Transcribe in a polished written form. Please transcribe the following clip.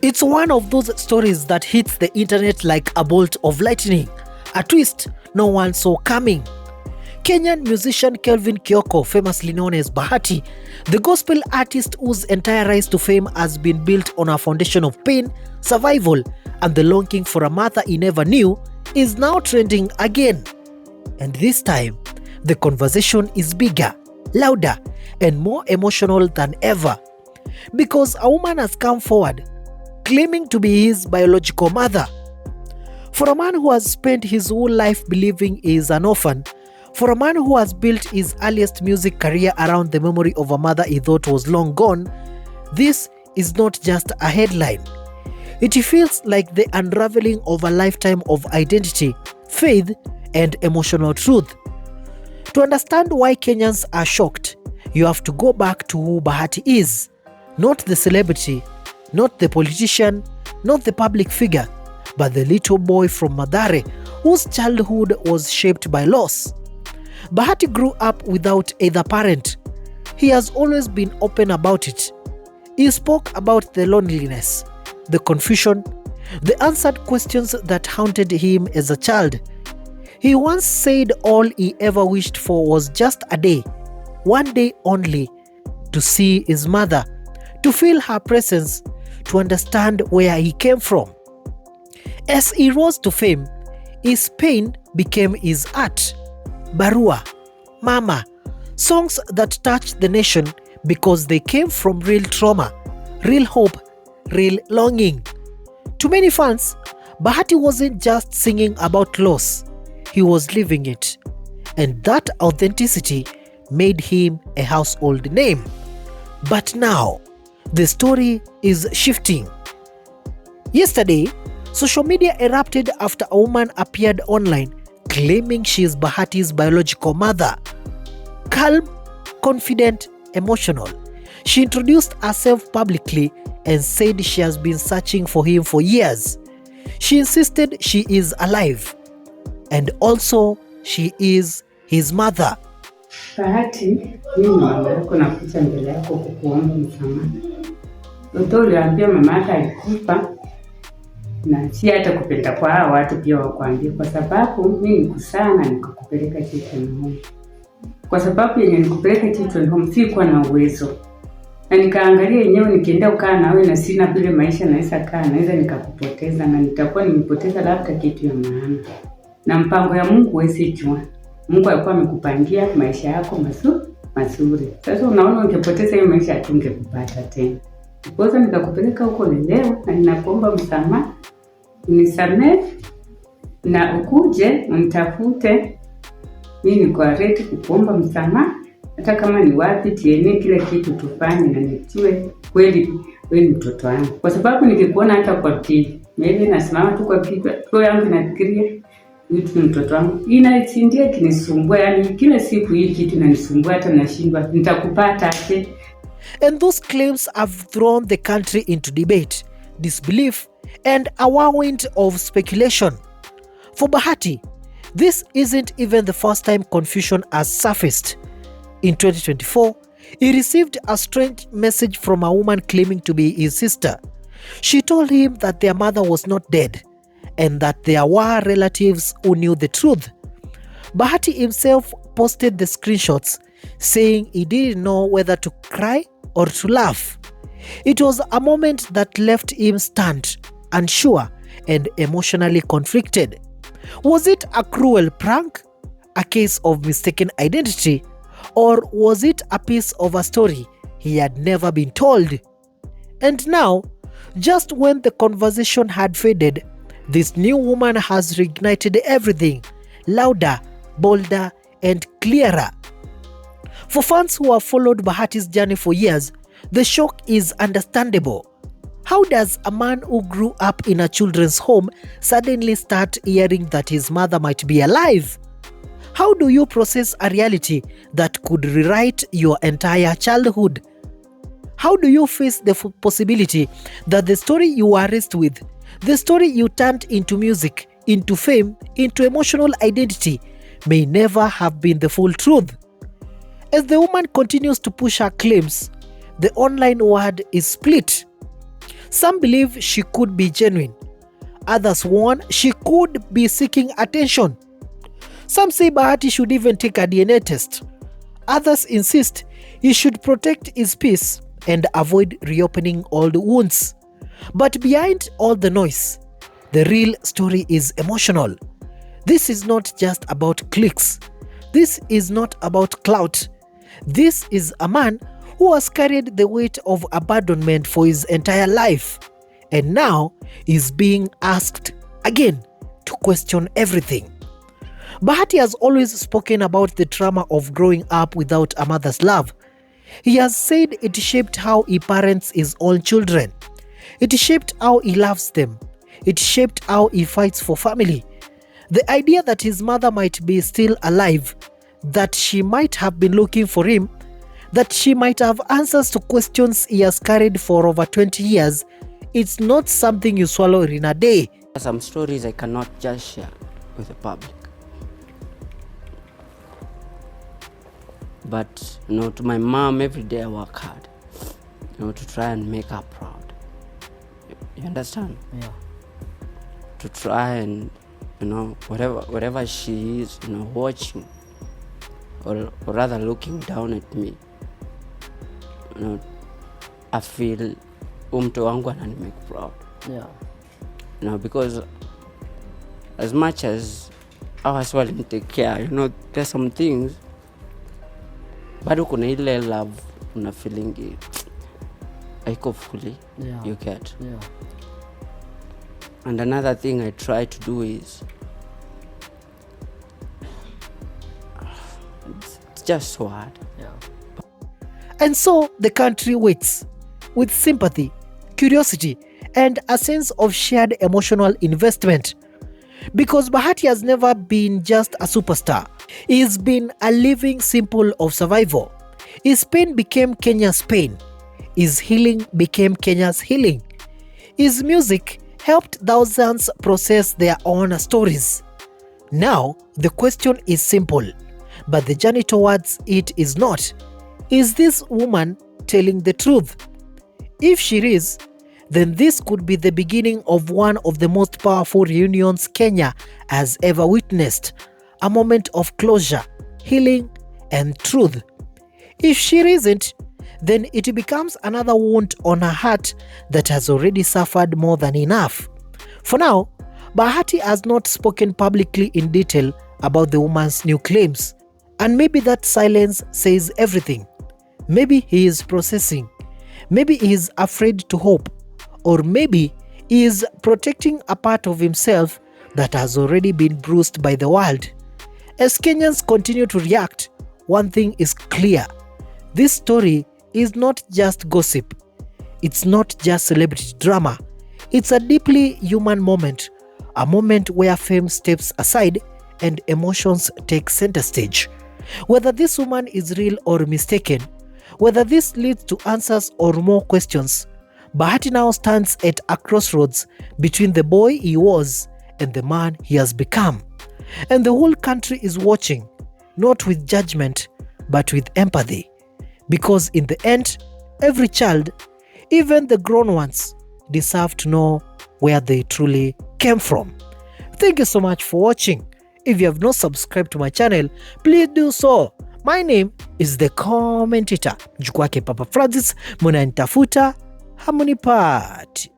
It's one of those stories that hits the internet like a bolt of lightning, a twist no one saw coming. Kenyan musician Kelvin Kioko, famously known as Bahati, the gospel artist whose entire rise to fame has been built on a foundation of pain, survival, and the longing for a mother he never knew, is now trending again. And this time, the conversation is bigger, louder, and more emotional than ever. Because a woman has come forward, claiming to be his biological mother. For a man who has spent his whole life believing he is an orphan, for a man who has built his earliest music career around the memory of a mother he thought was long gone, this is not just a headline. It feels like the unraveling of a lifetime of identity, faith, and emotional truth. To understand why Kenyans are shocked, you have to go back to who Bahati is. Not the celebrity, not the politician, not the public figure, but the little boy from Mathare whose childhood was shaped by loss. Bahati grew up without either parent. He has always been open about it. He spoke about the loneliness, the confusion, the unanswered questions that haunted him as a child. He once said all he ever wished for was just a day, one day only, to see his mother, to feel her presence, to understand where he came from. As he rose to fame, his pain became his art. Barua, Mama, songs that touched the nation because they came from real trauma, real hope, real longing. To many fans, Bahati wasn't just singing about loss, he was living it. And that authenticity made him a household name. But now, the story is shifting. Yesterday, social media erupted after a woman appeared online claiming she is Bahati's biological mother. Calm, confident, emotional, she introduced herself publicly and said she has been searching for him for years. She insisted she is alive, and also she is his mother. Bahati, mimi mama yako nakuja mbele yako kukuomba msamaha. Mtoto uliambia mama yako alikufa na si hata kupenda kwa hao watu pia wakwambia, kwa sababu mimi nikusana nikakupeleka Children's Home. Kwa sababu yenye nikupeleka Children's Home sikuwa na uwezo. Na nikaangalia yenyewe nikienda ukaa nawe na sina vile maisha naweza kaa, naweza nikakupoteza na nitakuwa nimepoteza labda kitu ya maana. Na mpango ya Mungu huwezi jua. Mungu alikuwa amekupangia maisha yako mazuri. Sasa unaona ungepoteza hiyo maisha hatungekupata tena. Kwanza nikakupeleka huko leo na ninakuomba msamaha. Unisamehe na ukuje unitafute. Mimi niko ready kukuomba msamaha. Hata kama ni wapi tiene kila kitu tufanye na nijue kweli wewe ni mtoto wangu. Kwa sababu nikikuona hata kwa TV, mimi nasimama tu kwa kichwa, kwa yangu nafikiria wewe ni mtoto wangu. Inanishindia kinisumbua, yani kila siku hii kitu inanisumbua hata nashindwa nitakupata aje. And those claims have thrown the country into debate, disbelief, and a whirlwind of speculation. For Bahati, this isn't even the first time confusion has surfaced. In 2024, he received a strange message from a woman claiming to be his sister. She told him that their mother was not dead and that there were relatives who knew the truth. Bahati himself posted the screenshots, saying he didn't know whether to cry or to laugh. It was a moment that left him stunned, unsure, and emotionally conflicted. Was it a cruel prank, a case of mistaken identity, or was it a piece of a story he had never been told? And now, just when the conversation had faded, this new woman has reignited everything, louder, bolder, and clearer. For fans who have followed Bahati's journey for years, the shock is understandable. How does a man who grew up in a children's home suddenly start hearing that his mother might be alive? How do you process a reality that could rewrite your entire childhood? How do you face the possibility that the story you were raised with, the story you turned into music, into fame, into emotional identity, may never have been the full truth? As the woman continues to push her claims, the online world is split. Some believe she could be genuine. Others warn she could be seeking attention. Some say Bahati should even take a DNA test. Others insist he should protect his peace and avoid reopening old wounds. But behind all the noise, the real story is emotional. This is not just about clicks. This is not about clout. This is a man who has carried the weight of abandonment for his entire life, and now is being asked again to question everything. Bahati has always spoken about the trauma of growing up without a mother's love. He has said it shaped how he parents his own children. It shaped how he loves them. It shaped how he fights for family. The idea that his mother might be still alive, that she might have been looking for him, that she might have answers to questions he has carried for over 20 years, it's not something you swallow in a day. Some stories I cannot just share with the public. But to my mom, every day I work hard, to try and make her proud. You understand? Yeah. To try and whatever she is, watching, or rather looking down at me, I feel mtu wangu anani make proud. Yeah. Because as much as I was willing to take care, there's some things bado kuna ile love una feeling haiko fully. Yeah. You get. Yeah. And another thing I try to do is it's just so hard. Yeah. And so the country waits with sympathy, curiosity, and a sense of shared emotional investment. Because Bahati has never been just a superstar. He's been a living symbol of survival. His pain became Kenya's pain. His healing became Kenya's healing. His music helped thousands process their own stories. Now, the question is simple, but the journey towards it is not. Is this woman telling the truth? If she is, then this could be the beginning of one of the most powerful reunions Kenya has ever witnessed. A moment of closure, healing, and truth. If she isn't, then it becomes another wound on her heart that has already suffered more than enough. For now, Bahati has not spoken publicly in detail about the woman's new claims. And maybe that silence says everything. Maybe he is processing. Maybe he is afraid to hope. Or maybe he is protecting a part of himself that has already been bruised by the world. As Kenyans continue to react, one thing is clear. This story is not just gossip. It's not just celebrity drama. It's a deeply human moment, a moment where fame steps aside and emotions take center stage. Whether this woman is real or mistaken, whether this leads to answers or more questions, Bahati now stands at a crossroads between the boy he was and the man he has become. And the whole country is watching, not with judgment, but with empathy. Because in the end, every child, even the grown ones, deserve to know where they truly came from. Thank you so much for watching. If you have not subscribed to my channel, please do so. My name is The Commentator. Jukwake Papa Francis, munanitafuta hamunipati.